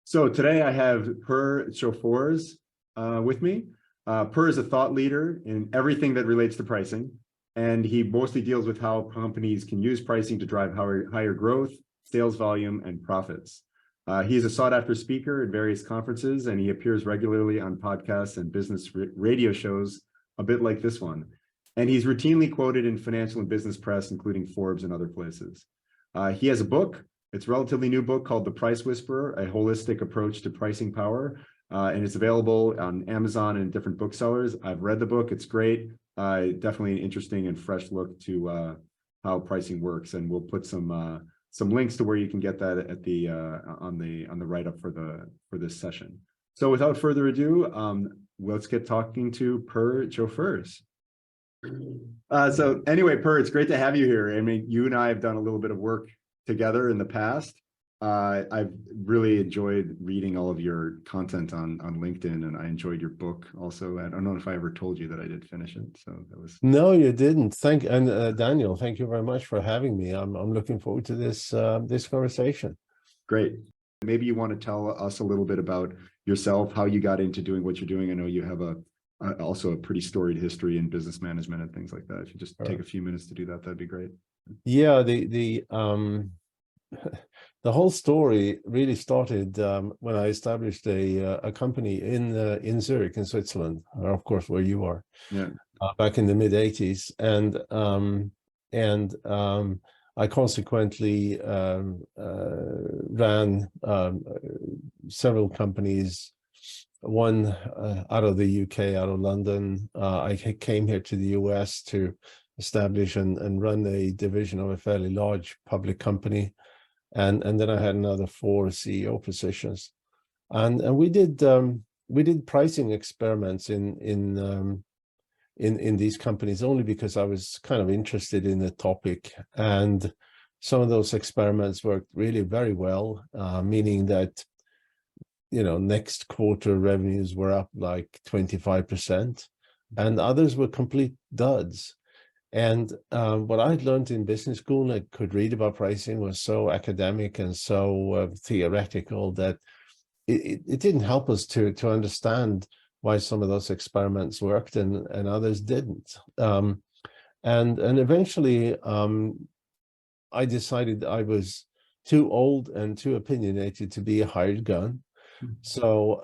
So today I have Sjofors with me. Per is a thought leader in everything that relates to pricing, and he mostly deals with how companies can use pricing to drive higher growth, sales volume, and profits. He is a sought-after speaker at various conferences, and he appears regularly on podcasts and business radio shows, a bit like this one. And he's routinely quoted in financial and business press, including Forbes and other places. He has a book. It's a relatively new book called The Price Whisperer, A Holistic Approach to Pricing Power. And it's available on Amazon and different booksellers. I've read the book. It's great. Definitely an interesting and fresh look to how pricing works. And we'll put some links to where you can get that at the on the write-up for this session. So without further ado, let's get talking to Per Sjofors. So anyway, Per, it's great to have you here. I mean, you and I have done a little bit of work together in the past. I've really enjoyed reading all of your content on LinkedIn, and I enjoyed your book also. I don't know if I ever told you that I did finish it. So that was... No, you didn't. Daniel, thank you very much for having me. I'm looking forward to this this conversation. Great. Maybe you want to tell us a little bit about yourself, how you got into doing what you're doing. I know you have also a pretty storied history in business management and things like that. If you just take a few minutes to do that, that'd be great. Yeah, the whole story really started when I established a company in Zurich, in Switzerland, of course, where you are. Yeah. Back in the mid '80s, and I consequently ran several companies. One out of the UK, out of London. I came here to the US to establish and run a division of a fairly large public company, and then I had another 4 CEO positions, and we did pricing experiments in these companies only because I was kind of interested in the topic, and some of those experiments worked really very well, meaning that next quarter revenues were up like 25%, and others were complete duds. And what I'd learned in business school, I could read about pricing, was so academic and so theoretical that it didn't help us to understand why some of those experiments worked and others didn't. And eventually I decided I was too old and too opinionated to be a hired gun. So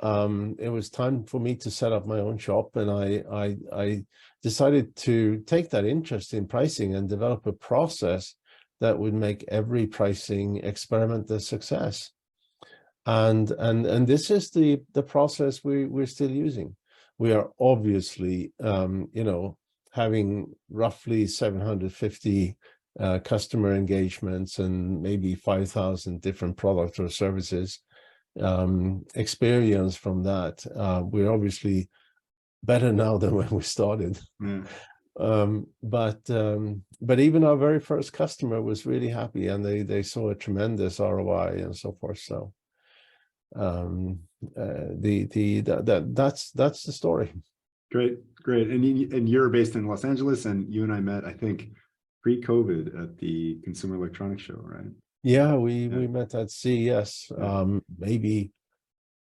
it was time for me to set up my own shop, and I decided to take that interest in pricing and develop a process that would make every pricing experiment a success. And this is the process we're still using. We are obviously having roughly 750 customer engagements and maybe 5,000 different products or services experience from that. We're obviously better now than when we started. But even our very first customer was really happy, and they saw a tremendous ROI and so forth. So that's the story. Great. And you're based in Los Angeles, and you and I met, I think, pre-COVID at the Consumer Electronics Show, right? Yeah, we met at CES. Maybe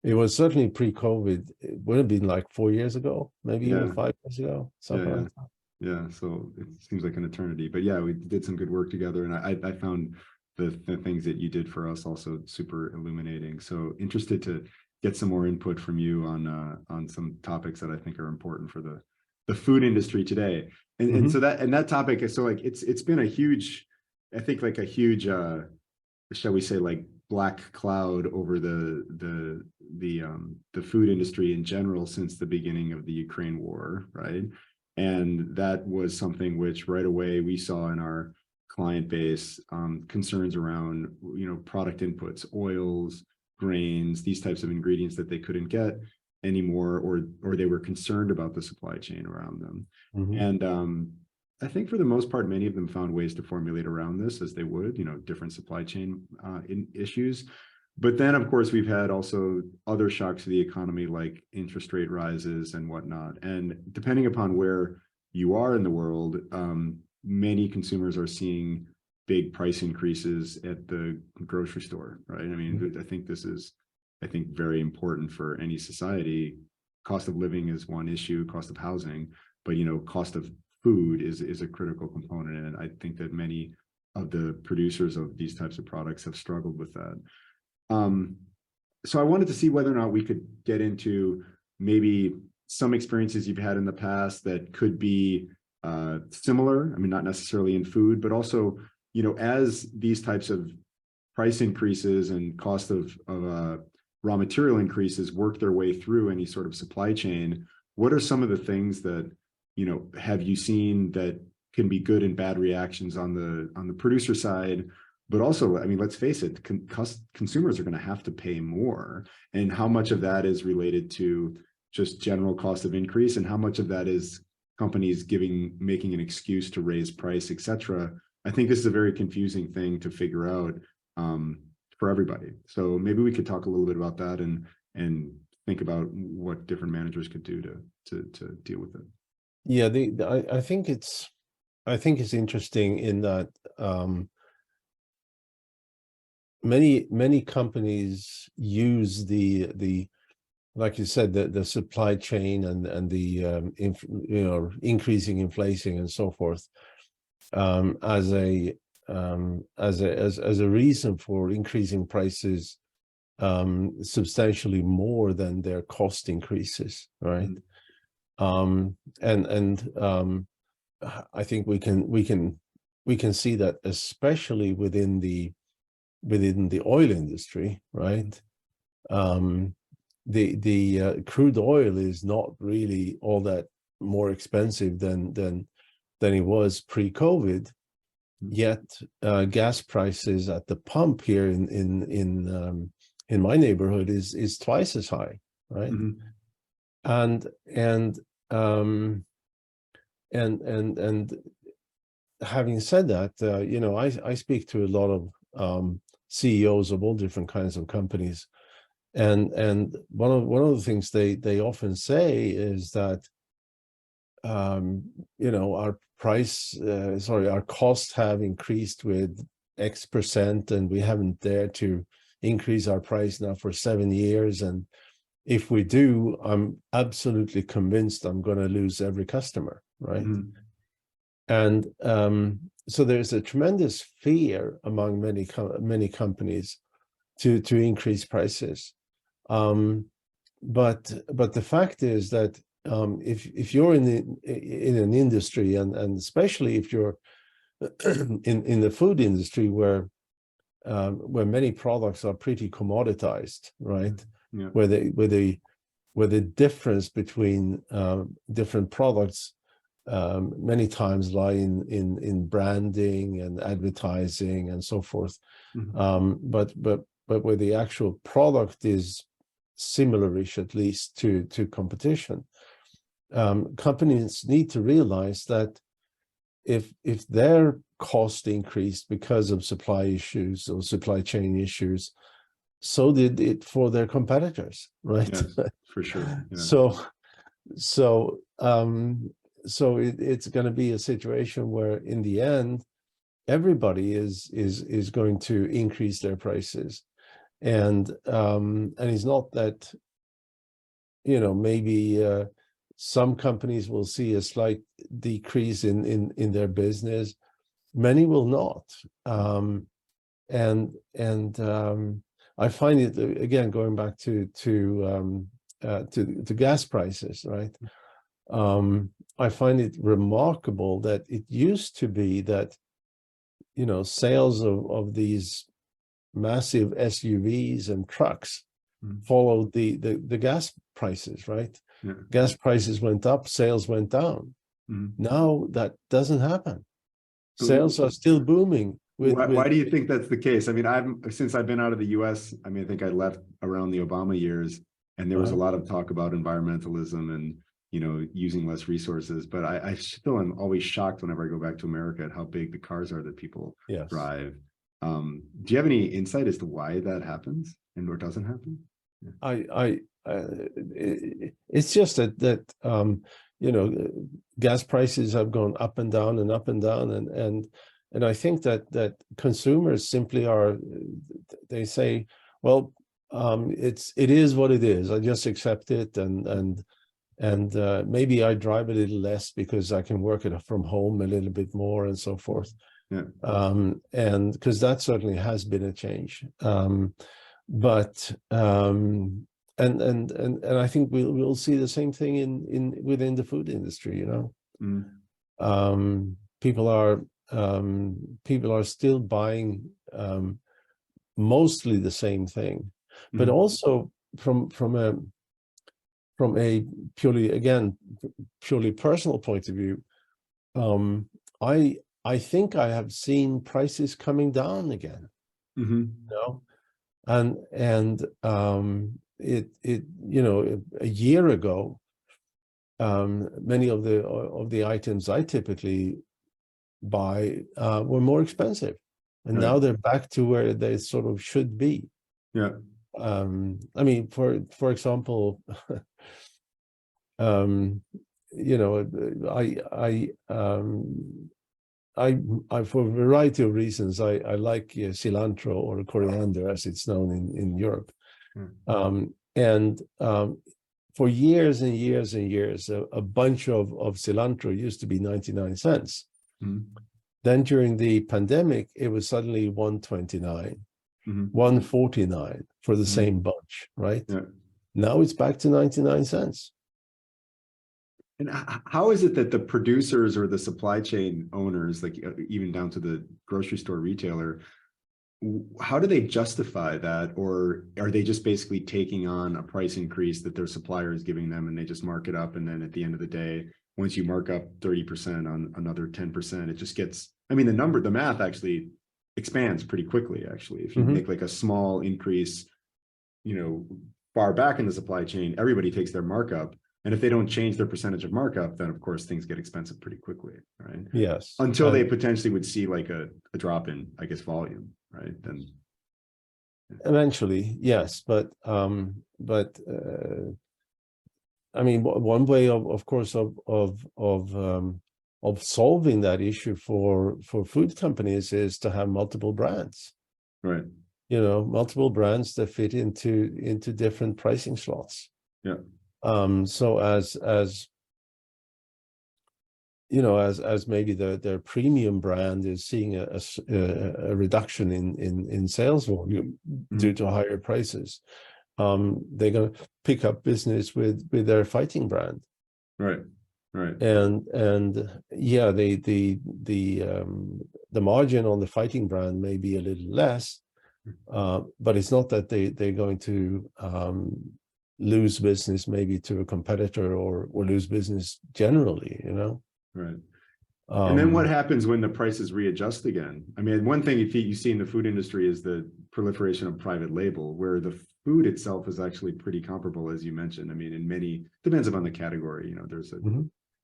it was certainly pre-COVID. It would have been like 4 years ago, maybe even 5 years ago, something like that. Yeah, so it seems like an eternity. But yeah, we did some good work together, and I found the things that you did for us also super illuminating. So interested to get some more input from you on some topics that I think are important for the food industry today. And so that topic is, so like it's been a huge, I think, like a huge shall we say, like black cloud over the food industry in general since the beginning of the Ukraine war, right? And that was something which right away we saw in our client base, concerns around product inputs, oils, grains, these types of ingredients that they couldn't get anymore, or they were concerned about the supply chain around them. And I think for the most part, many of them found ways to formulate around this as they would, different supply chain issues. But then, of course, we've had also other shocks to the economy, like interest rate rises and whatnot. And depending upon where you are in the world, many consumers are seeing big price increases at the grocery store, right? I mean, I think this is I think, very important for any society. Cost of living is one issue, cost of housing, but cost of food is a critical component. And I think that many of the producers of these types of products have struggled with that. So I wanted to see whether or not we could get into maybe some experiences you've had in the past that could be similar. I mean, not necessarily in food, but also, as these types of price increases and cost of raw material increases work their way through any sort of supply chain, what are some of the things that, have you seen that can be good and bad reactions on the producer side? But also, I mean, let's face it, consumers are going to have to pay more. And how much of that is related to just general cost of increase, and how much of that is companies making an excuse to raise price, et cetera? I think this is a very confusing thing to figure out for everybody. So maybe we could talk a little bit about that and think about what different managers could do to deal with it. Yeah, I think it's interesting in that many companies use the like you said, the supply chain and the increasing inflation and so forth as a reason for increasing prices substantially more than their cost increases, right? I think we can see that especially within the oil industry, right? The crude oil is not really all that more expensive than it was pre-COVID. Yet gas prices at the pump here in my neighborhood is twice as high, right? And having said that, I speak to a lot of CEOs of all different kinds of companies, and one of the things they often say is that our costs have increased with X%, and we haven't dared to increase our price now for 7 years, and if we do, I'm absolutely convinced I'm going to lose every customer, right? And so there's a tremendous fear among many companies to increase prices. But the fact is that if you're in an industry, and especially if you're in the food industry where many products are pretty commoditized, right? Yeah. Where the difference between different products many times lie in branding and advertising and so forth. But where the actual product is similarish, at least to competition, companies need to realize that if their cost increased because of supply issues or supply chain issues, so did it for their competitors, right? Yes, for sure. Yeah. So it's going to be a situation where in the end everybody is going to increase their prices, and it's not that maybe some companies will see a slight decrease in their business, many will not, and I find it, again, going back to gas prices, right? I find it remarkable that it used to be that, sales of these massive SUVs and trucks followed the gas prices, right? Yeah. Gas prices went up, sales went down. Now that doesn't happen. Sales are still booming. Why do you think that's the case? I mean, since I've been out of the US, I mean, I think I left around the Obama years, and there was a lot of talk about environmentalism and, using less resources. But I still am always shocked whenever I go back to America at how big the cars are that people drive. Do you have any insight as to why that happens and or doesn't happen? Yeah. It's just that gas prices have gone up and down and up and down, and I think that consumers simply they say, well, it is what it is. I just accept it, and maybe I drive a little less because I can work it from home a little bit more and so forth. Yeah. And because that certainly has been a change. But and I think we'll see the same thing in within the food industry, you know. People are still buying mostly the same thing, but also from a purely personal point of view, I think I have seen prices coming down again. You know, and it you know, a year ago, many of the items I typically buy were more expensive, and now they're back to where they sort of should be. Yeah. I mean, for example, you know, I for a variety of reasons, I like cilantro, or coriander as it's known in Europe. For years and years and years, a bunch of cilantro used to be 99 cents. Then during the pandemic, it was suddenly 129, 149 for the same bunch, right? Yeah. Now it's back to 99 cents. And how is it that the producers or the supply chain owners, like even down to the grocery store retailer, how do they justify that? Or are they just basically taking on a price increase that their supplier is giving them, and they just mark it up? And then at the end of the day, once you mark up 30% on another 10%, it just gets, I mean, the math actually expands pretty quickly, actually. If you make like a small increase, you know, far back in the supply chain, everybody takes their markup. And if they don't change their percentage of markup, then of course things get expensive pretty quickly, right? Yes. Until they potentially would see like a drop in, I guess, volume, right? Then eventually, yes, but I mean, one way of course of solving that issue for food companies is to have multiple brands, right? You know, multiple brands that fit into different pricing slots. Yeah. So as you know, as maybe their premium brand is seeing a reduction in sales volume due to higher prices, they're going to pick up business with their fighting brand. Right. Right. And yeah, the margin on the fighting brand may be a little less, but it's not that they're going to lose business maybe to a competitor, or lose business generally, you know. Right. And then what happens when the prices readjust again? I mean, one thing you see in the food industry is the proliferation of private label, where the food itself is actually pretty comparable, as you mentioned. I mean, in many, depends upon the category, you know, there's a,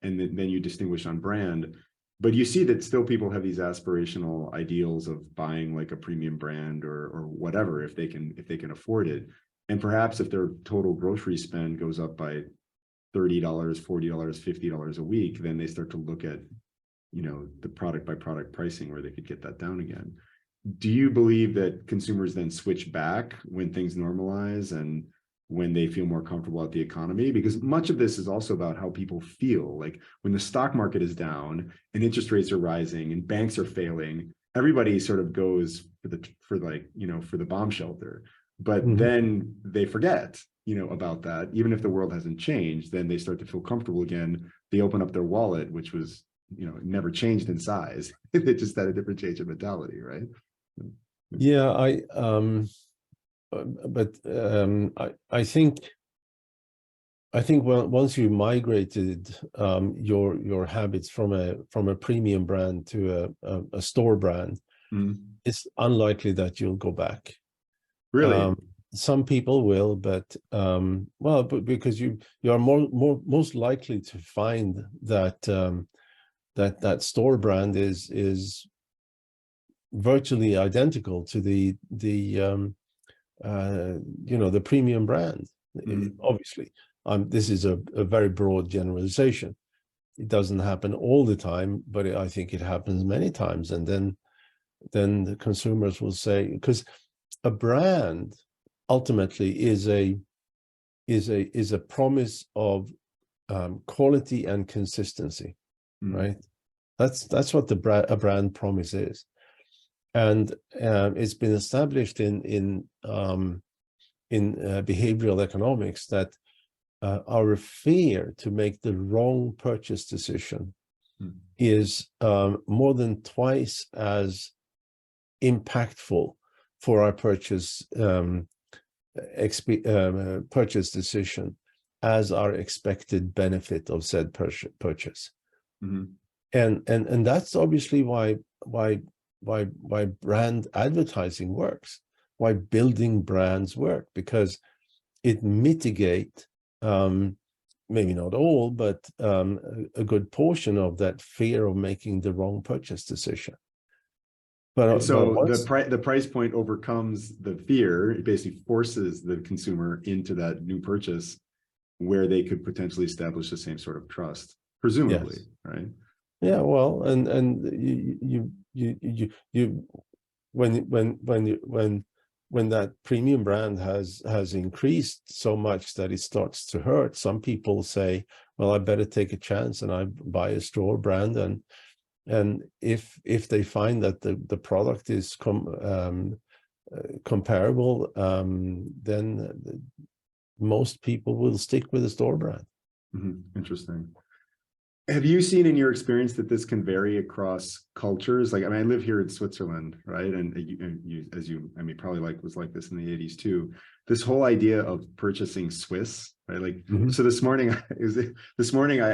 and then you distinguish on brand, but you see that still people have these aspirational ideals of buying like a premium brand or whatever, if they can afford it. And perhaps if their total grocery spend goes up by $30, $40, $50 a week, then they start to look at, you know, the product by product pricing where they could get that down again. Do you believe that consumers then switch back when things normalize and when they feel more comfortable at the economy? Because much of this is also about how people feel. Like when the stock market is down and interest rates are rising and banks are failing, everybody sort of goes for the bomb shelter. But then they forget, you know, about that. Even if the world hasn't changed, then they start to feel comfortable again. They open up their wallet, which was, you know, never changed in size. They just had a different change of mentality, right? Yeah, I think once you migrated your habits from a premium brand to a store brand, it's unlikely that you'll go back. Really? Some people will, but because you are most likely to find that that store brand is virtually identical to the you know, the premium brand. Obviously, this is a very broad generalization. It doesn't happen all the time, but I think it happens many times. And then the consumers will say, because a brand ultimately is a promise of quality and consistency, right? That's what a brand promise is, and it's been established in behavioral economics that our fear to make the wrong purchase decision is more than twice as impactful for our purchase decision as our expected benefit of said purchase. And that's obviously why brand advertising works, why building brands work, because it mitigate maybe not all, but a good portion of that fear of making the wrong purchase decision. But so the price point overcomes the fear. It basically forces the consumer into that new purchase where they could potentially establish the same sort of trust, presumably, yes. Right? Yeah, well, and you when that premium brand has increased so much that it starts to hurt, some people say, well, I better take a chance and I buy a store brand, and if they find that the product is comparable, then most people will stick with the store brand. Interesting. Have you seen in your experience that this can vary across cultures? Like, I mean, I live here in Switzerland, right? And probably was like this in the 80s too. This whole idea of purchasing Swiss, right? Like, so this morning I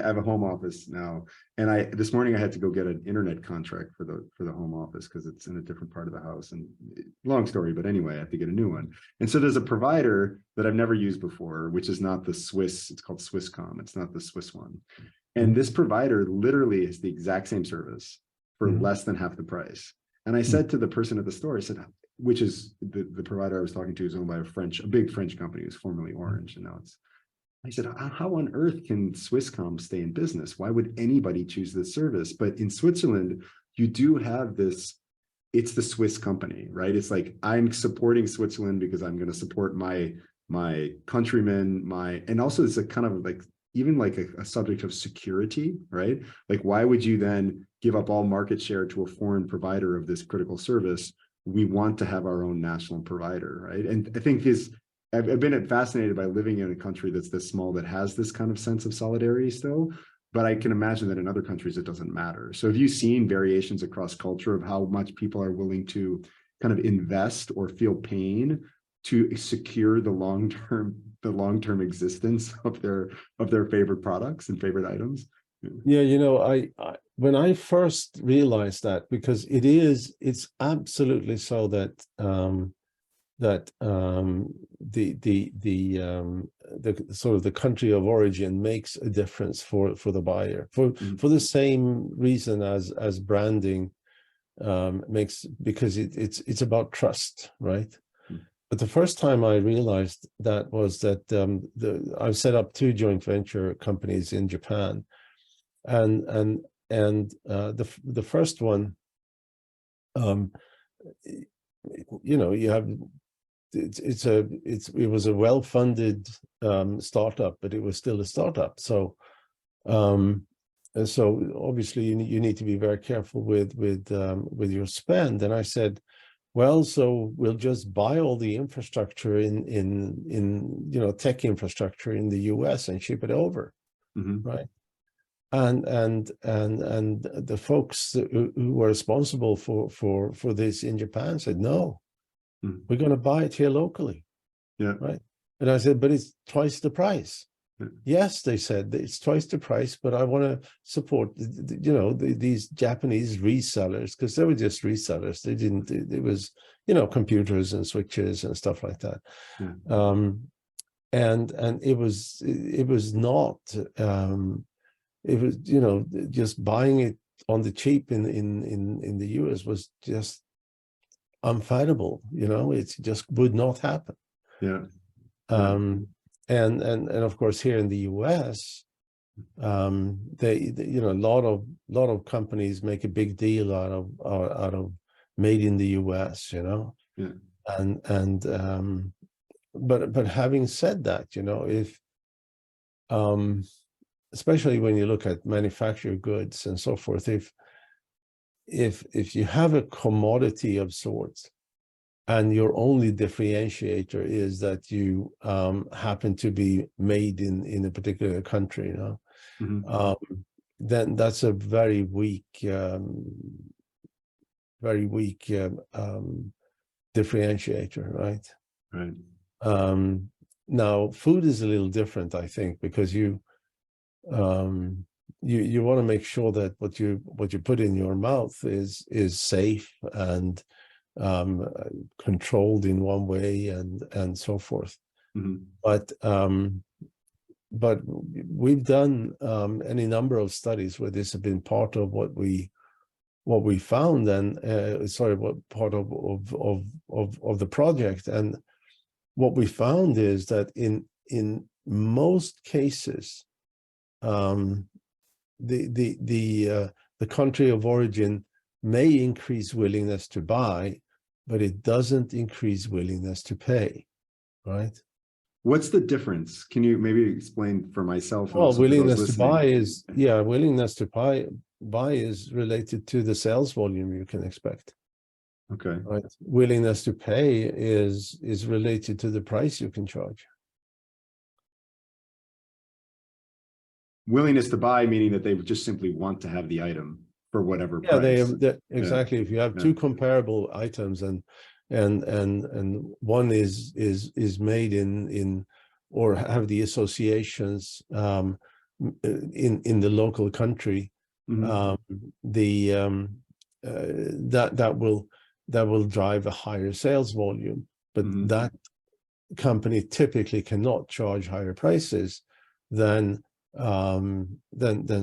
have a home office now, and this morning I had to go get an internet contract for the home office because it's in a different part of the house. And long story, but anyway, I have to get a new one. And so there's a provider that I've never used before, which is not the Swiss. It's called Swisscom. It's not the Swiss one. And this provider literally is the exact same service for less than half the price. And I said to the person at the store, I said, which is the provider I was talking to is owned by a big French company. It was formerly Orange, and now I said, how on earth can Swisscom stay in business? Why would anybody choose this service? But in Switzerland, you do have this, it's the Swiss company, right? It's like, I'm supporting Switzerland because I'm going to support my countrymen, and also it's a kind of like, even like a subject of security, right? Like, why would you then give up all market share to a foreign provider of this critical service? We want to have our own national provider, right? And I think I've been fascinated by living in a country that's this small that has this kind of sense of solidarity still, but I can imagine that in other countries it doesn't matter. So have you seen variations across culture of how much people are willing to kind of invest or feel pain to secure the long-term existence of their favorite products and favorite items? Yeah, I when I first realized that, because it's absolutely so that the sort of the country of origin makes a difference for the buyer for the same reason as branding makes, because it's about trust, right? But the first time I realized that was that I've set up 2 joint venture companies in Japan, and the first one, you have it was a well-funded startup, but it was still a startup. So obviously you need to be very careful with your spend. And I said, well, so we'll just buy all the infrastructure in tech infrastructure in the US and ship it over, right? And the folks who were responsible for this in Japan said, no, we're going to buy it here locally, right? And I said, but it's twice the price. Yes, they said, it's twice the price, but I want to support these Japanese resellers, because they were just resellers. They didn't, it was computers and switches and stuff like that. And it was not it was just buying it on the cheap in the US was just unfathomable. It just would not happen. And of course, here in the US, they a lot of companies make a big deal out of made in the US, and but having said that, if especially when you look at manufactured goods and so forth, if you have a commodity of sorts and your only differentiator is that you happen to be made in a particular country, then that's a very weak differentiator, right? Right. Now, food is a little different, I think, because you want to make sure that what you put in your mouth is safe and controlled in one way and so forth. But we've done any number of studies where this has been part of what we found, and what part of the project. And what we found is that in most cases, the country of origin may increase willingness to buy, but it doesn't increase willingness to pay, right? What's the difference? Can you maybe explain for myself? And Well, willingness to buy is, buy is related to the sales volume you can expect. Okay. Right. Willingness to pay is related to the price you can charge. Willingness to buy, meaning that they would just simply want to have the item for whatever price. Exactly. If you have two comparable items and one is made in or have the associations in the local country, that will drive a higher sales volume, but that company typically cannot charge higher prices than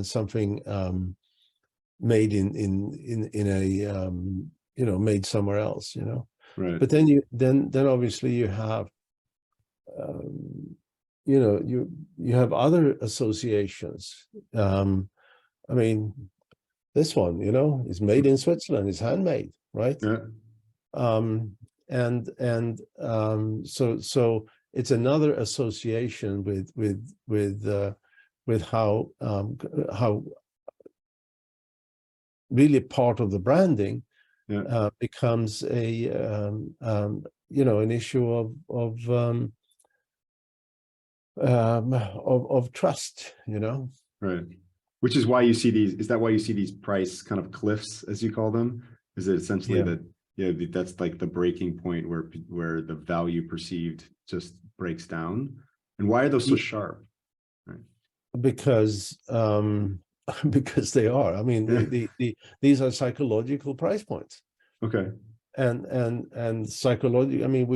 something made in a made somewhere else, Right. But then obviously you have you have other associations. I mean, this one, is made in Switzerland, is handmade, right? Yeah. So it's another association with how really part of the branding becomes an issue of trust, Right. Which is why you see these. Is that why you see these price kind of cliffs, as you call them? Is it essentially that? Yeah, that's like the breaking point where the value perceived just breaks down. And why are those so sharp? Right. Because they are. I mean, these are psychological price points. Okay. And psychology. I mean,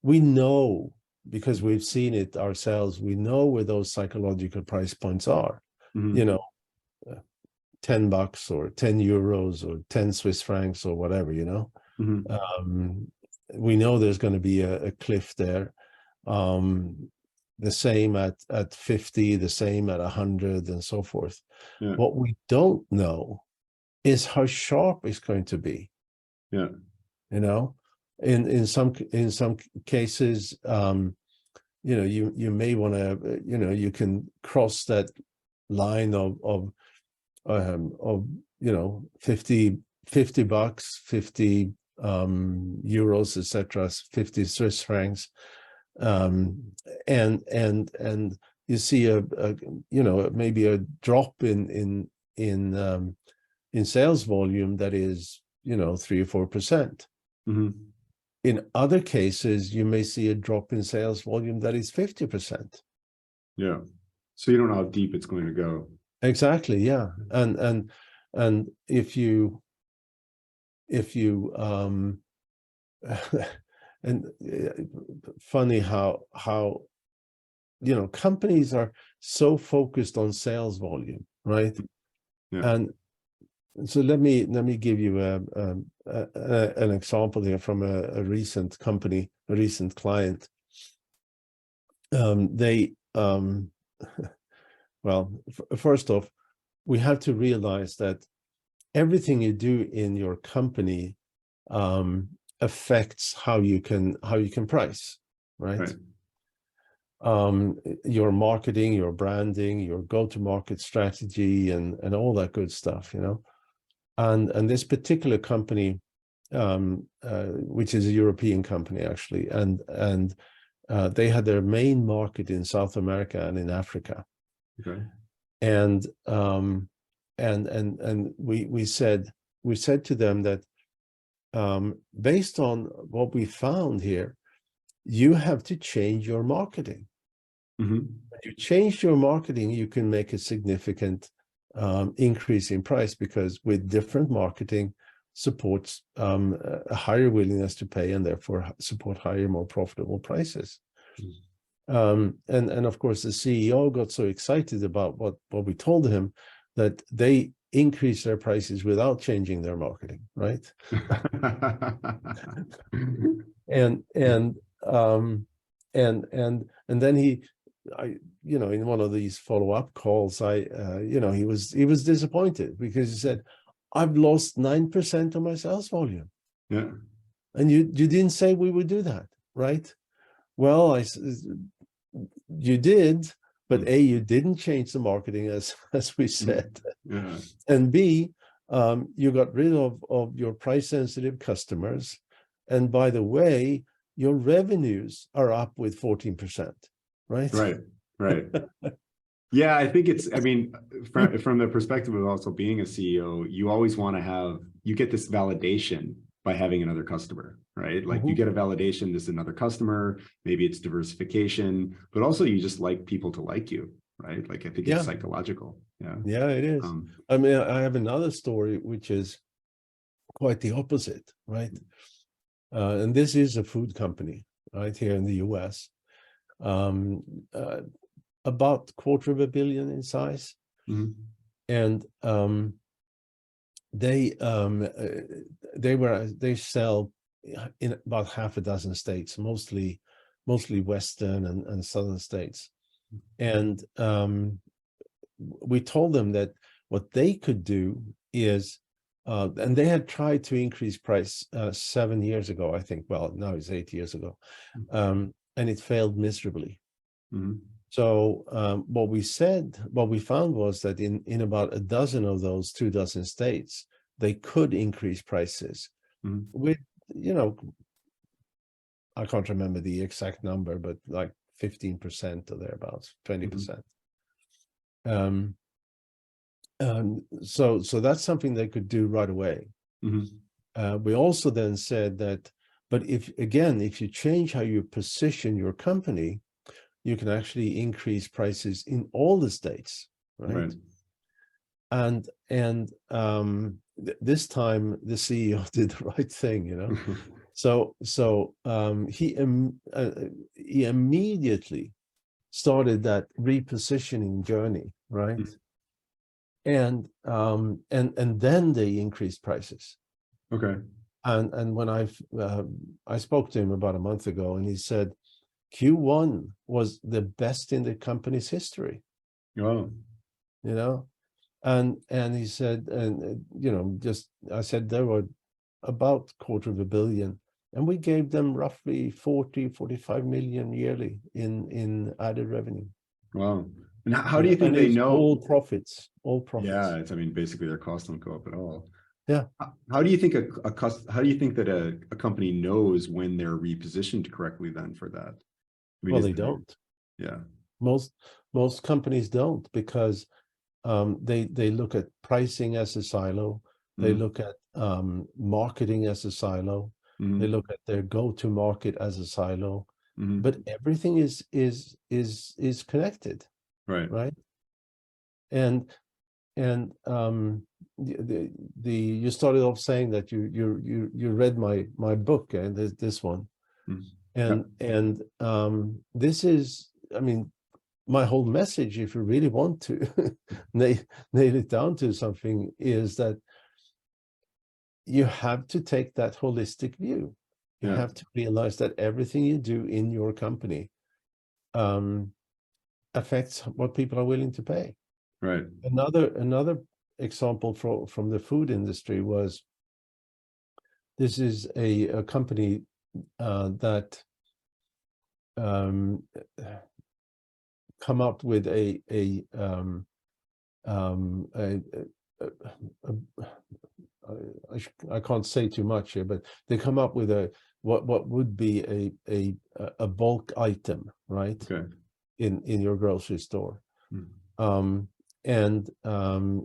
we know, because we've seen it ourselves. We know where those psychological price points are. $10 or 10 euros or 10 Swiss francs or whatever. We know there's going to be a cliff there. The same at 50, the same at 100, and so forth. Yeah. What we don't know is how sharp it's going to be. Yeah. In some cases, you may want to, you can cross that line of $50, 50 euros, etc., 50 Swiss francs. And you see maybe a drop in sales volume that is 3 or 4%. In other cases, you may see a drop in sales volume that is 50%. Yeah. So you don't know how deep it's going to go. Exactly. Yeah. And if you and funny how companies are so focused on sales volume, right? Yeah. And so let me give you an example here from a recent company, a recent client. Well, first off, we have to realize that everything you do in your company affects how you can price, right? Your marketing, your branding, your go-to-market strategy, and all that good stuff, you know. And this particular company, which is a European company actually, and they had their main market in South America and in Africa. Okay. And we said to them that based on what we found here, you have to change your marketing. When you change your marketing, you can make a significant increase in price, because with different marketing supports a higher willingness to pay, and therefore support higher, more profitable prices. And of course, the CEO got so excited about what we told him that they increased their prices without changing their marketing, right? and then you know, in one of these follow-up calls, you know, he was disappointed, because he said, I've lost 9% of my sales volume. Yeah. And you didn't say we would do that, right? Well, you did, but A, you didn't change the marketing as we said. Yeah. And B, you got rid of your price-sensitive customers. And by the way, your revenues are up with 14%, right? Right. Yeah, I think I mean, from the perspective of also being a CEO, you always want to you get this validation by having another customer, right? Like you get a validation, this is another customer, maybe it's diversification, but also you just like people to like you, right? Like I think it's psychological. Yeah. Yeah, it is. I mean, I have another story, which is quite the opposite, right? And this is a food company right here in the US. About $250 million in size. And they sell in about half a dozen states, mostly Western and Southern states. And we told them that what they could do is, and they had tried to increase price 7 years ago, I think. Well, now it's 8 years ago. And it failed miserably. So what we found was that in about a dozen of those 24 states, they could increase prices with, you know, I can't remember the exact number, but like 15% or thereabouts, 20%. So that's something they could do right away. We also then said that, but if you change how you position your company, you can actually increase prices in all the states, right? And this time the CEO did the right thing, you know. So he immediately started that repositioning journey, right? And then they increased prices. Okay. And when I spoke to him about a month ago, and he said Q1 was the best in the company's history. Oh. You know, and he said, and you know, I said there were about $250 million, and we gave them roughly 45 million yearly in added revenue. Wow. And how do you think they know? All profits. Yeah, I mean, basically their costs don't go up at all. Yeah. How do you think how do you think that a company knows when they're repositioned correctly then for that? I mean, well, they don't. Yeah. Most companies don't, because they look at pricing as a silo. They look at marketing as a silo. They look at their go-to-market as a silo. But everything is connected. Right. And you started off saying that you read my book, and this one. And this is, I mean, my whole message, if you really want to nail it down to something, is that you have to take that holistic view. You have to realize that everything you do in your company affects what people are willing to pay. Right. Another example from the food industry was, this is a company that come up with I can't say too much here, but they come up with what would be a bulk item, right? Okay. In your grocery store. Mm.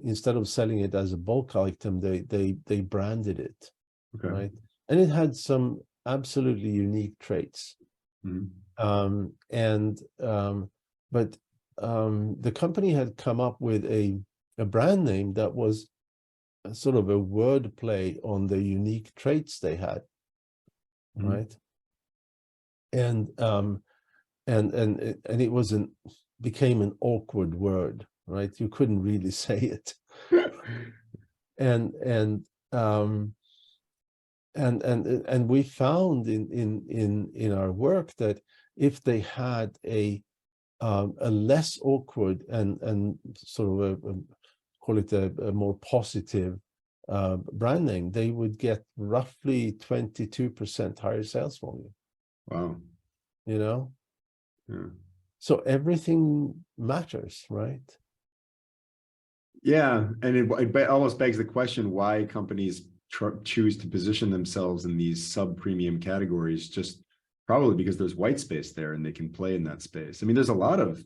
Instead of selling it as a bulk item, they branded it, Okay. right? And it had some absolutely unique traits. Mm. But the company had come up with a brand name that was sort of a word play on the unique traits they had, right? And it became an awkward word, right? You couldn't really say it. and we found in our work that if they had a less awkward and sort of call it a more positive branding, they would get roughly 22% higher sales volume. Wow. You know? Yeah. So everything matters, right? Yeah, and it almost begs the question why companies choose to position themselves in these sub-premium categories, just probably because there's white space there and they can play in that space. I mean, there's a lot of,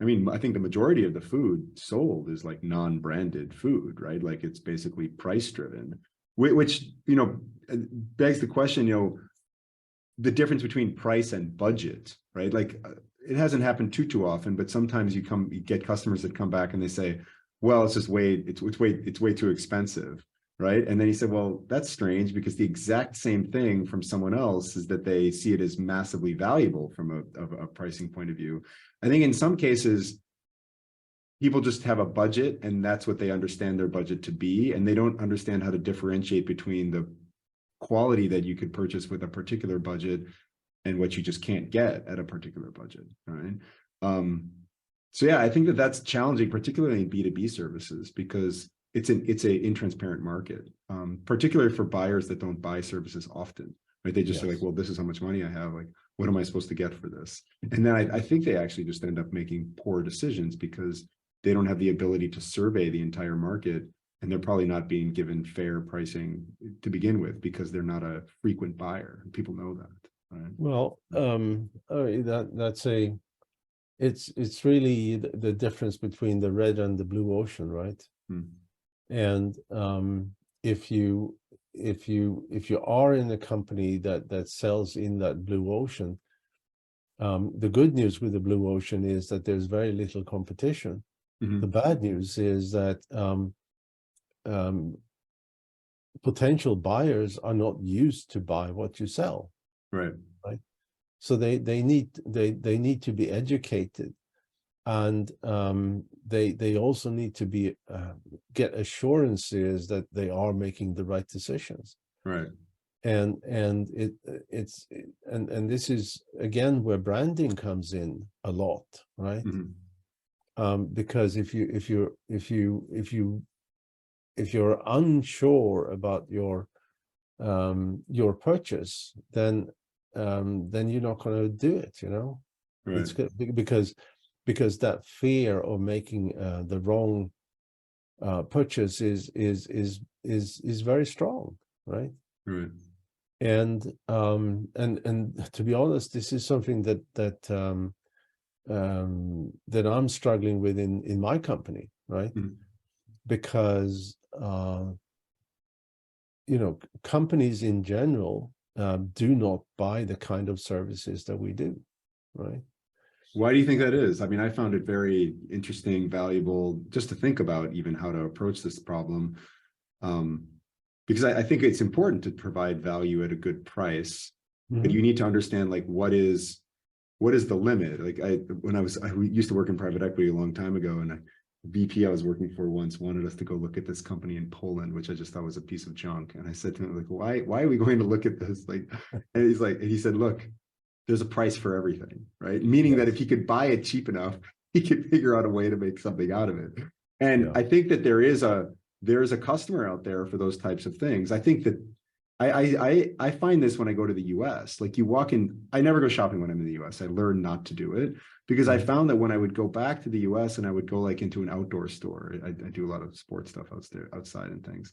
I think the majority of the food sold is like non-branded food, right? Like it's basically price driven, which, begs the question, the difference between price and budget, right? Like it hasn't happened too often, but sometimes you get customers that come back and they say, well, it's way too expensive, right? And then he said, well, that's strange because the exact same thing from someone else is that they see it as massively valuable from a pricing point of view. I think in some cases, people just have a budget and that's what they understand their budget to be. And they don't understand how to differentiate between the quality that you could purchase with a particular budget and what you just can't get at a particular budget, right? So yeah, I think that's challenging, particularly in B2B services, because it's a intransparent market, particularly for buyers that don't buy services often, right? They just are like, well, this is how much money I have. Like, what am I supposed to get for this? And then I think they actually just end up making poor decisions because they don't have the ability to survey the entire market. And they're probably not being given fair pricing to begin with because they're not a frequent buyer. People know that, right? Well, it's really the difference between the red and the blue ocean, right? And if you are in a company that sells in that blue ocean, the good news with the blue ocean is that there's very little competition. The bad news is that potential buyers are not used to buy what you sell, right? So they need to be educated, and they also need to be get assurances that they are making the right decisions, right? And this is again where branding comes in a lot, right? Because if you're unsure about your purchase, then you're not going to do it, right? It's good because that fear of making the wrong purchase is very strong, right? Right. And to be honest, this is something that I'm struggling with in my company, right? Because companies in general do not buy the kind of services that we do, right? Why do you think that is? I mean, I found it very interesting, valuable, just to think about even how to approach this problem. Because I think it's important to provide value at a good price, but you need to understand like what is the limit? Like I used to work in private equity a long time ago, and VP I was working for once wanted us to go look at this company in Poland, which I just thought was a piece of junk. And I said to him, like, why are we going to look at this? Like, and he said, look, there's a price for everything, right? Meaning that if he could buy it cheap enough, he could figure out a way to make something out of it. And I think that there is a customer out there for those types of things. I think that I find this when I go to the US. Like you walk in, I never go shopping when I'm in the US. I learned not to do it because I found that when I would go back to the US and I would go like into an outdoor store, I do a lot of sports stuff outside and things.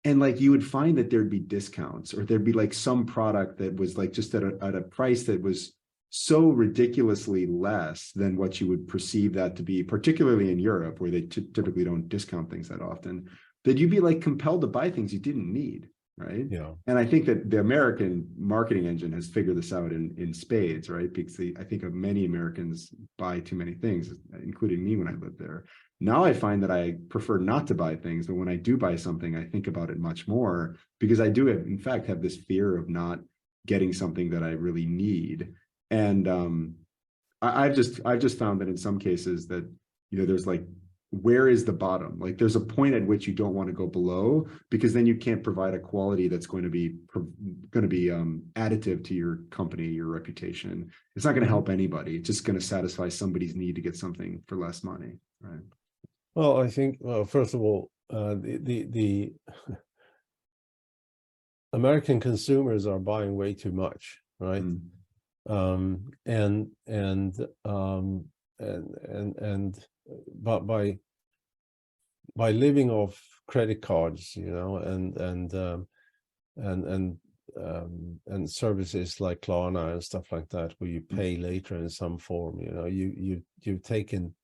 And like you would find that there'd be discounts or there'd be like some product that was like just at a price that was so ridiculously less than what you would perceive that to be, particularly in Europe, where they typically don't discount things that often, that you'd be like compelled to buy things you didn't need, right? Yeah. And I think that the American marketing engine has figured this out in spades, right? Because I think of many Americans buy too many things, including me when I lived there. Now I find that I prefer not to buy things, but when I do buy something, I think about it much more because I do, in fact, have this fear of not getting something that I really need. And I've just found that in some cases that, you know, there's like, where is the bottom? Like there's a point at which you don't want to go below because then you can't provide a quality that's going to be additive to your company, your reputation. It's not going to help anybody. It's just going to satisfy somebody's need to get something for less money, right? Well, I think, well, first of all, the American consumers are buying way too much, right? But by living off credit cards, you know, and services like Klarna and stuff like that, where you pay later in some form, you know, you've taken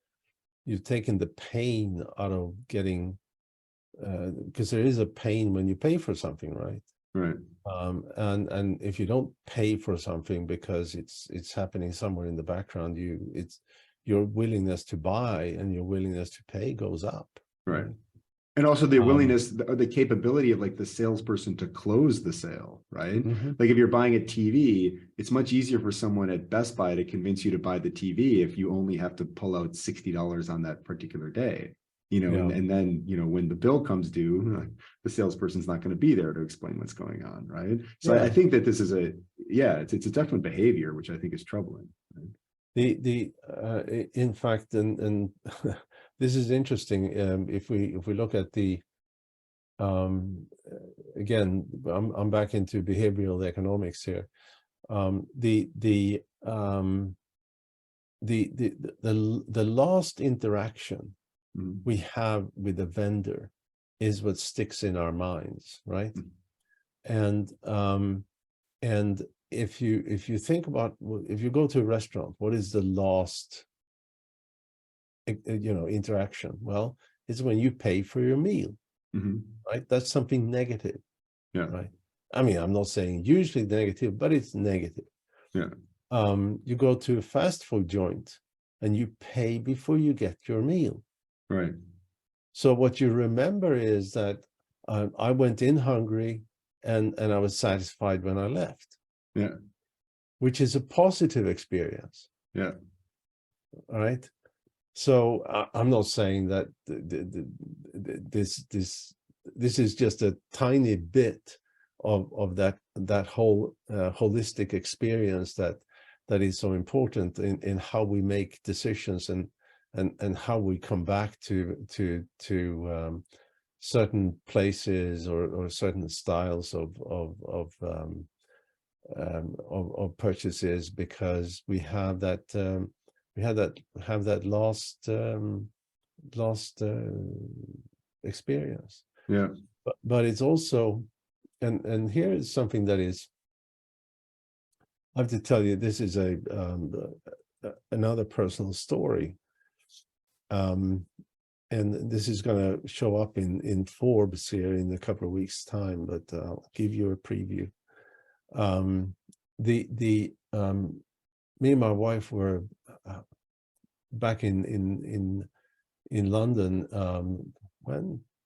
the pain out of getting, because there is a pain when you pay for something, right? Right. And if you don't pay for something because it's happening somewhere in the background, your willingness to buy and your willingness to pay goes up. Right. And also the willingness, the capability of like the salesperson to close the sale, right? Like if you're buying a TV, it's much easier for someone at Best Buy to convince you to buy the TV if you only have to pull out $60 on that particular day, you know, and then, you know, when the bill comes due, the salesperson's not going to be there to explain what's going on, right? So I think that this is it's a definite behavior, which I think is troubling. Right? In fact, and this is interesting. If we look at the again, I'm back into behavioral economics here. The last interaction we have with a vendor is what sticks in our minds, right? And if you think about, if you go to a restaurant, what is the last, you know, interaction? Well, it's when you pay for your meal, right? That's something negative, right? I mean, I'm not saying usually negative, but it's negative. You go to a fast food joint and you pay before you get your meal, right? So what you remember is that I went in hungry and I was satisfied when I left. Which is a positive experience. All right. So I'm not saying that this is just a tiny bit of that whole holistic experience that is so important in how we make decisions and how we come back to certain places or certain styles of purchases, because we have that lost experience. But it's also, and here is something that is, I have to tell you, this is another personal story, and this is going to show up in Forbes here in a couple of weeks' time, but I'll give you a preview. Me and my wife were back in London,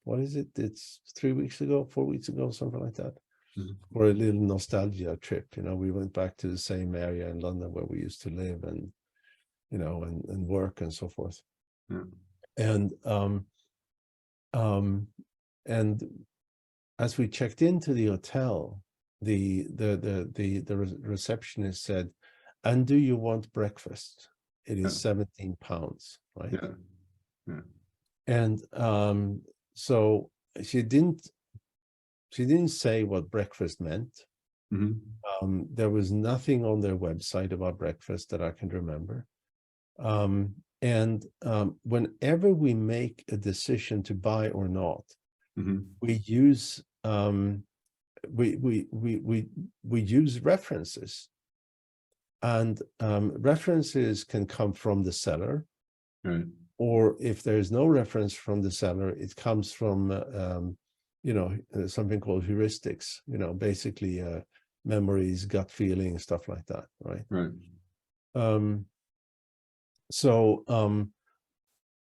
what is it? It's 3 weeks ago, 4 weeks ago, something like that. For a little nostalgia trip. You know, we went back to the same area in London where we used to live and, you know, and work and so forth. And as we checked into the hotel, the receptionist said, "And do you want breakfast? It is 17 pounds, right?" And so she didn't she didn't say what breakfast meant. Mhm. There was nothing on their website about breakfast that I can remember. Whenever we make a decision to buy or not, Mhm. we use we use references, and references can come from the seller, Right. or if there's no reference from the seller, it comes from something called heuristics, basically memories, gut feeling, stuff like that, right? Right.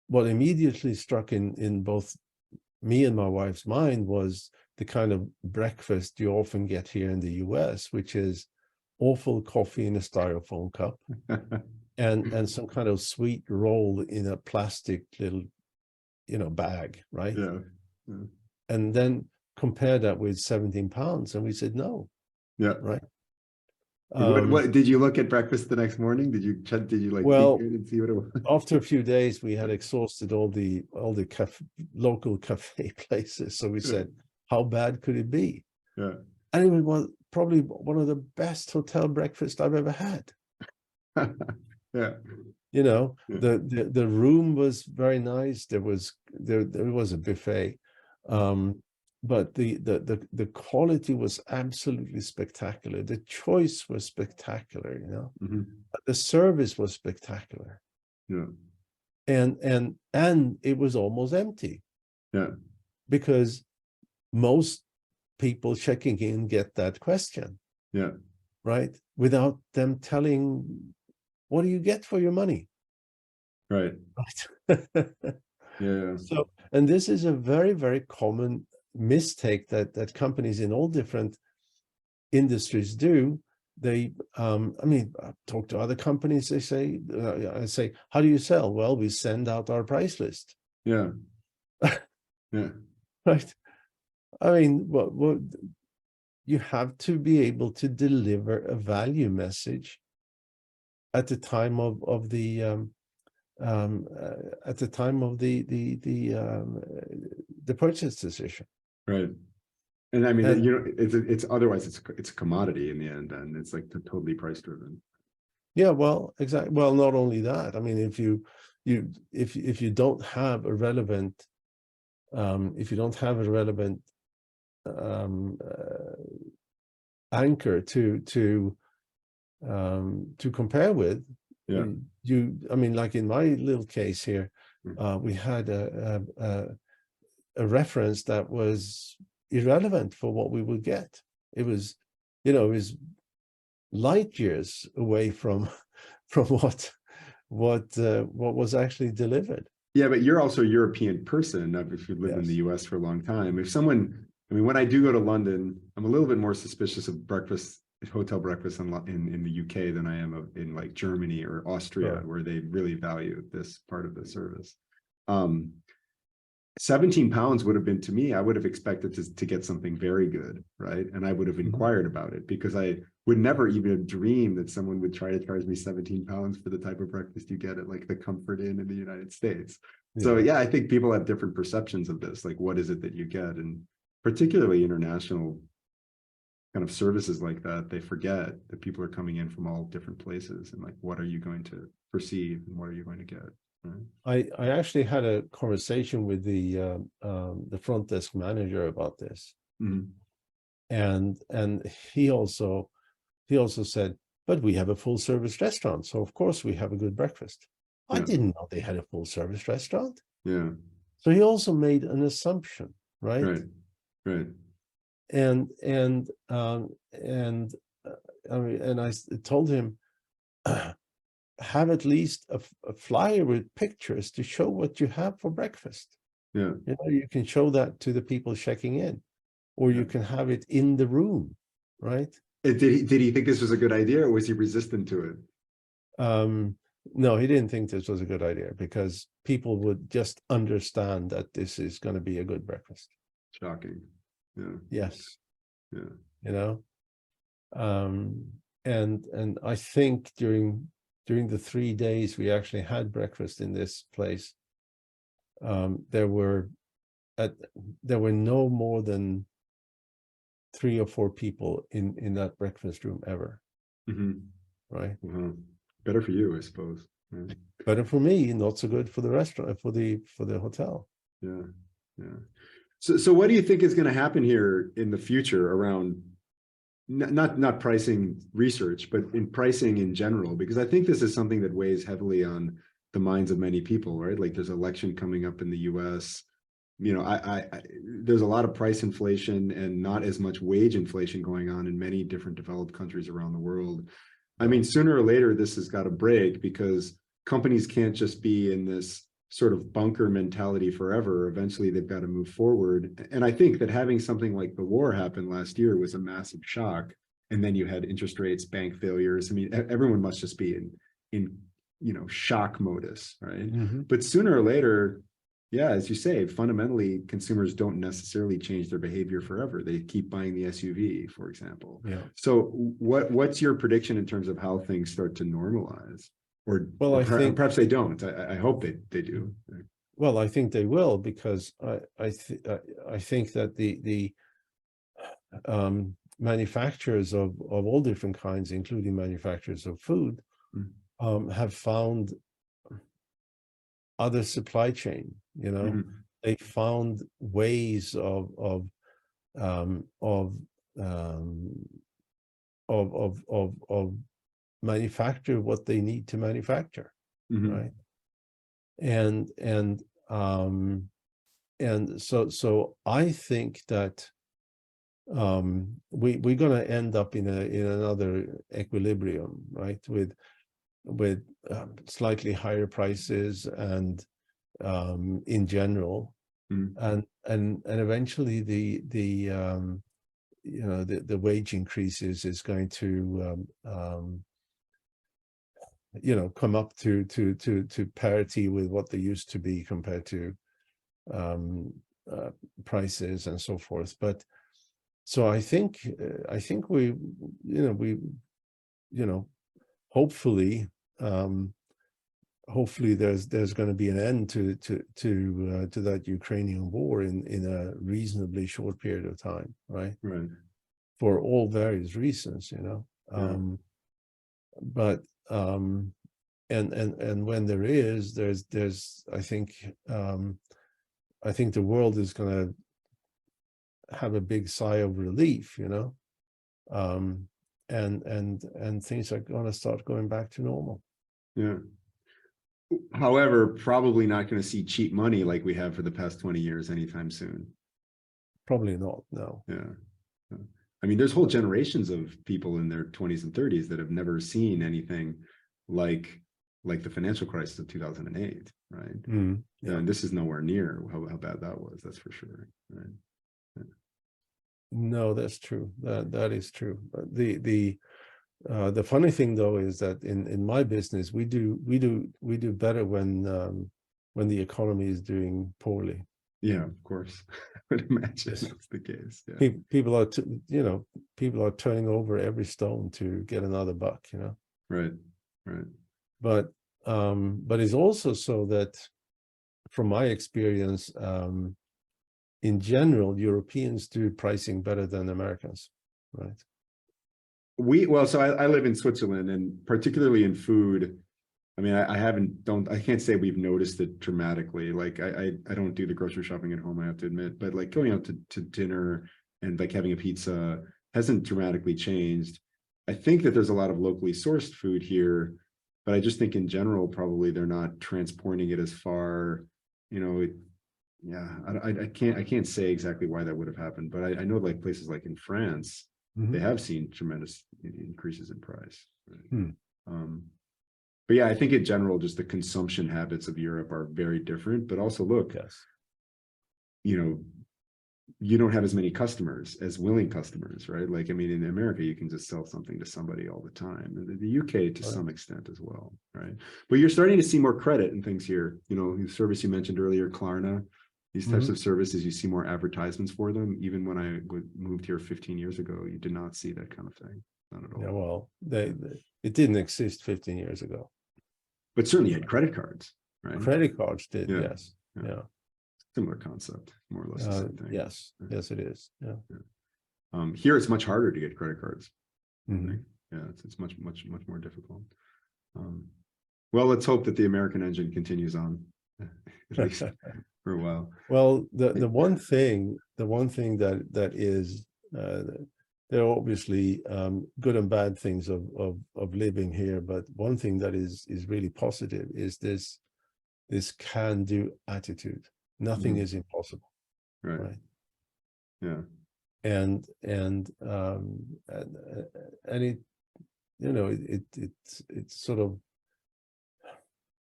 What immediately struck in both me and my wife's mind was the kind of breakfast you often get here in the US, which is awful coffee in a styrofoam cup and some kind of sweet roll in a plastic little, bag, right? Yeah. Yeah. And then compare that with 17 pounds. And we said, no, Yeah. right? What did you look at breakfast the next morning? Did you like Well, peek it and see what it was? after a few days, we had exhausted all the local cafe places. So we said, how bad could it be? Yeah. And it was probably one of the best hotel breakfasts I've ever had. Yeah. The room was very nice. There was a buffet, but the quality was absolutely spectacular. The choice was spectacular. Mhm. The service was spectacular. Yeah. And it was almost empty. Yeah. Because most people checking in get that question. Yeah. Right? Without them telling, what do you get for your money? Right. Right. Yeah. So, and this is a very, very common mistake that companies in all different industries do. They, I talk to other companies, they say, I say, how do you sell? Well, we send out our price list. Yeah. Yeah. Right. What you have to be able to deliver a value message at the time of the purchase decision. Right. And I mean, And it's otherwise it's a commodity in the end, and it's like totally price driven. yeah, well, exactly. Well, not only that. I mean, if you don't have a relevant anchor to compare with, Yeah. like in my little case here, we had a reference that was irrelevant for what we would get. It was light years away from what was actually delivered. Yeah, but you're also a European person. If you've lived in the US for a long time, when I do go to London, I'm a little bit more suspicious of hotel breakfast in the UK than I am in like Germany or Austria, where they really value this part of the service. 17 pounds would have been, to me, I would have expected to get something very good, right? And I would have inquired about it, because I would never even dream that someone would try to charge me 17 pounds for the type of breakfast you get at like the Comfort Inn in the United States. So yeah, I think people have different perceptions of this, like what is it that you get? And particularly international kind of services like that, they forget that people are coming in from all different places, and like, what are you going to perceive and what are you going to get? Right? I actually had a conversation with the front desk manager about this, and he also said, but we have a full service restaurant, so of course we have a good breakfast. I didn't know they had a full service restaurant. Yeah. So he also made an assumption, right? Right. Right. And I told him, have at least a flyer with pictures to show what you have for breakfast. Yeah. You can show that to the people checking in, or you can have it in the room, right? Did he think this was a good idea, or was he resistant to it? No, he didn't think this was a good idea, because people would just understand that this is going to be a good breakfast. Shocking. Yeah. Yes. Yeah. And I think during the 3 days we actually had breakfast in this place, there were no more than 3 or 4 people in that breakfast room ever, Mhm. right? Well, better for you, I suppose. Yeah. Better for me, not so good for the restaurant, for the hotel. Yeah. Yeah. So what do you think is going to happen here in the future around not pricing research, but in pricing in general? Because I think this is something that weighs heavily on the minds of many people, right? Like there's an election coming up in the US. You know, there's a lot of price inflation and not as much wage inflation going on in many different developed countries around the world. I mean, sooner or later, this has got to break because companies can't just be in this sort of bunker mentality forever. Eventually, they've got to move forward. And I think that having something like the war happen last year was a massive shock. And then you had interest rates, bank failures. I mean, everyone must just be in shock modus, right? Mm-hmm. But sooner or later, yeah, as you say, fundamentally, consumers don't necessarily change their behavior forever. They keep buying the SUV, for example. Yeah. So what's your prediction in terms of how things start to normalize? Well, I think perhaps they don't. I hope they do. Well, I think they will, because I think that the manufacturers of all different kinds, including manufacturers of food, have found other supply chain. You know, Mm-hmm. they found ways of manufacture what they need to manufacture, Mm-hmm. right? And so I think that we're going to end up in another equilibrium, right? With slightly higher prices and in general, Mm-hmm. and eventually the wage increases is going to come up to parity with what they used to be compared to prices and so forth. But so I think we hopefully there's going to be an end to that Ukrainian war in a reasonably short period of time, right? Right. For all various reasons, but and when there's I think the world is going to have a big sigh of relief, and things are going to start going back to normal. Yeah. However, probably not going to see cheap money like we have for the past 20 years anytime soon. Probably not, no. Yeah. I mean, there's whole generations of people in their 20s and 30s that have never seen anything like the financial crisis of 2008, right? Yeah. And this is nowhere near how bad that was, that's for sure, right? Yeah. No, that's true. That is true. The funny thing though is that in my business we do better when the economy is doing poorly. Yeah, of course. I would imagine that's the case. Yeah. People are turning over every stone to get another buck, Right. But it's also so that from my experience, in general, Europeans do pricing better than Americans, right? So I live in Switzerland, and particularly in food, I mean, I can't say we've noticed it dramatically. Like I don't do the grocery shopping at home, I have to admit, but like going out to dinner and like having a pizza hasn't dramatically changed. I think that there's a lot of locally sourced food here, but I just think in general, probably they're not transporting it as far, I can't say exactly why that would have happened, but I know like places like in France, they have seen tremendous increases in price. Right? But yeah, I think in general, just the consumption habits of Europe are very different. But also, look, Yes. You don't have as many customers, as willing customers, right? Like, I mean, in America, you can just sell something to somebody all the time. And the UK to some extent as well, right? But you're starting to see more credit and things here. The service you mentioned earlier, Klarna, these types of services, you see more advertisements for them. Even when I moved here 15 years ago, you did not see that kind of thing. Not at all. Yeah, well, it didn't exist 15 years ago. But certainly you had credit cards, right? Credit cards did, Yeah. yes. Yeah. Similar concept, more or less the same thing. Yes, it is. Yeah. Here it's much harder to get credit cards. Mhm. Yeah, it's much more difficult. Well, let's hope that the American engine continues on, at least for a while. Well, the one thing that is there are obviously good and bad things of living here, but one thing that is really positive is this can-do attitude. Nothing is impossible, Right. right? Yeah. And it, you know, it's sort of,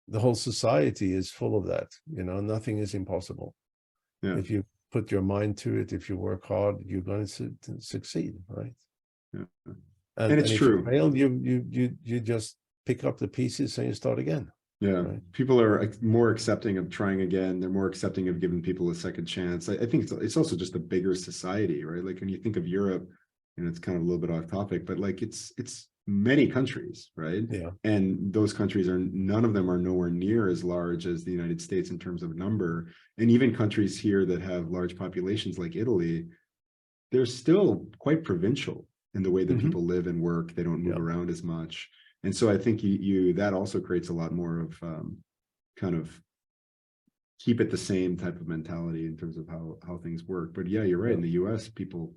the whole society is full of that, you know, nothing is impossible. Yeah. If you put your mind to it, if you work hard, you're going to succeed, right? Yeah. And it's if true. you fail, you just pick up the pieces and you start again. Yeah, right? People are more accepting of trying again. They're more accepting of giving people a second chance. I think it's also just a bigger society, right? Like when you think of Europe, and it's kind of a little bit off topic, but like it's many countries, right? Yeah. And those countries are, none of them are nowhere near as large as the United States in terms of number. And even countries here that have large populations like Italy, they're still quite provincial in the way that people live and work. They don't move around as much. And so I think that also creates a lot more of kind of keep it the same type of mentality in terms of how things work. But yeah, you're right. In the US, people,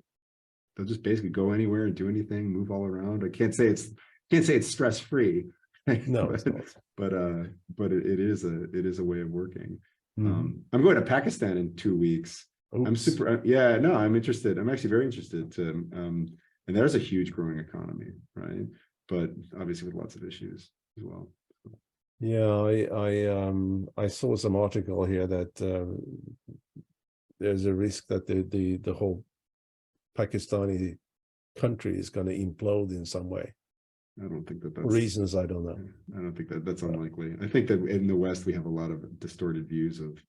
they'll just basically go anywhere and do anything, move all around. I can't say it's stress-free. No, but it is a way of working. I'm going to Pakistan in 2 weeks. Oops. I'm super, yeah, no, I'm interested. I'm actually very interested to, and there's a huge growing economy, right? But obviously with lots of issues as well. Yeah, I saw some article here that there's a risk that the whole Pakistani country is going to implode in some way. I don't think that's reasons I don't know. I don't think that's unlikely. I think that in the West we have a lot of distorted views of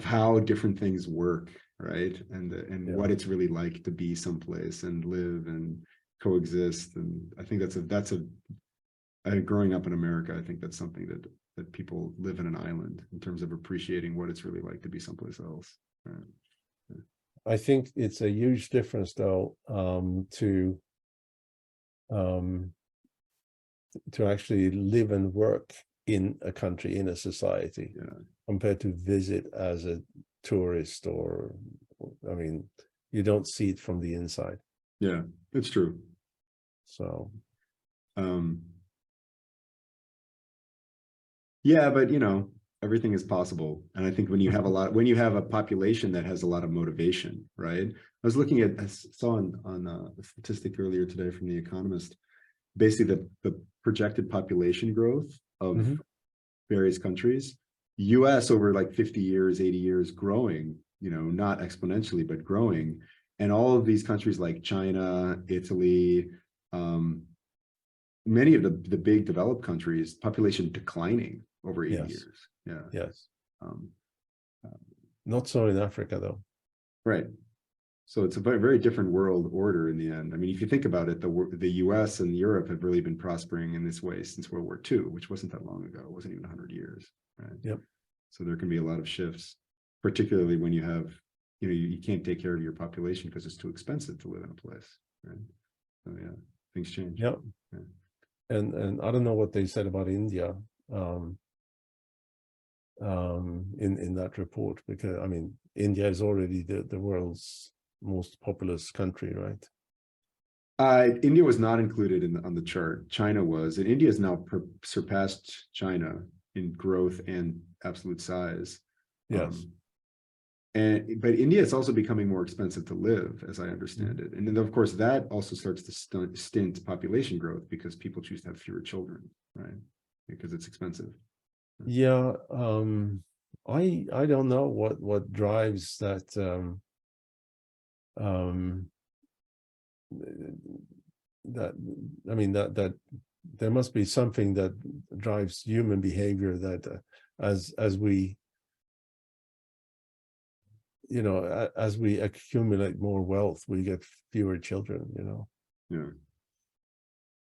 how different things work, right? And what it's really like to be someplace and live and coexist. And I think growing up in America, I think that's something that people live in an island in terms of appreciating what it's really like to be someplace else. Right? Yeah. I think it's a huge difference though, to actually live and work in a country, in a society, compared to visit as a tourist, or, I mean, you don't see it from the inside. Yeah, it's true. So, yeah, but everything is possible. And I think when you have a population that has a lot of motivation, right? I saw on a statistic earlier today from The Economist, basically the projected population growth of various countries, US over like 50 years, 80 years, growing, not exponentially, but growing. And all of these countries like China, Italy, many of the big developed countries, population declining over 80 years. Yeah. Yes. Not so in Africa though. Right. So it's a very, very different world order in the end. I mean, if you think about it, the US and Europe have really been prospering in this way since World War II, which wasn't that long ago. It wasn't even 100 years. Right. Yep. So there can be a lot of shifts, particularly when you have, you can't take care of your population because it's too expensive to live in a place. Right. So yeah, things change. Yep. Yeah. And I don't know what they said about India in that report, because I mean, India is already the world's most populous country, right? India was not included on the chart. China was, and India has now surpassed China in growth and absolute size. Yes. But India is also becoming more expensive to live, as I understand it. And then of course that also starts to stint population growth because people choose to have fewer children, right? Because it's expensive. Yeah. I don't know what drives that. That there must be something that drives human behavior, that as we as we accumulate more wealth, we get fewer children, Yeah.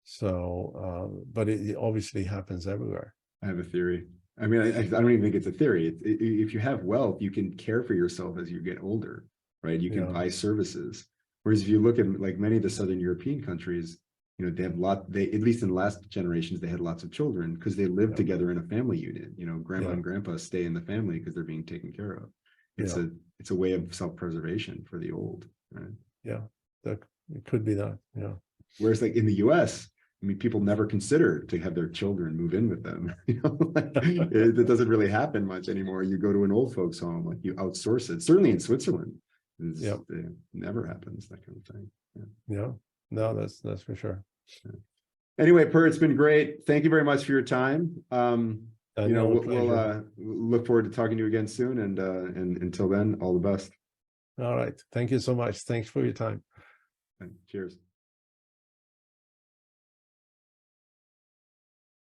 So but it obviously happens everywhere. I have a theory. I mean, I don't even think it's a theory. If you have wealth, you can care for yourself as you get older, right? You can Yeah. buy services. Whereas if you look at like many of the Southern European countries, they have at least in the last generations, they had lots of children because they lived Yeah. together in a family unit. Grandma Yeah. and grandpa stay in the family because they're being taken care of. It's Yeah. a way of self-preservation for the old, right? Yeah, that it could be that. Yeah. Whereas like in the US, I mean, people never consider to have their children move in with them. It doesn't really happen much anymore. You go to an old folks home, like you outsource it. Certainly in Switzerland, Yeah. it never happens, that kind of thing. Yeah. No, that's for sure. Anyway, Per, it's been great. Thank you very much for your time. Daniel, a We'll pleasure. look forward to talking to you again soon. And until then, all the best. All right. Thank you so much. Thanks for your time. Cheers.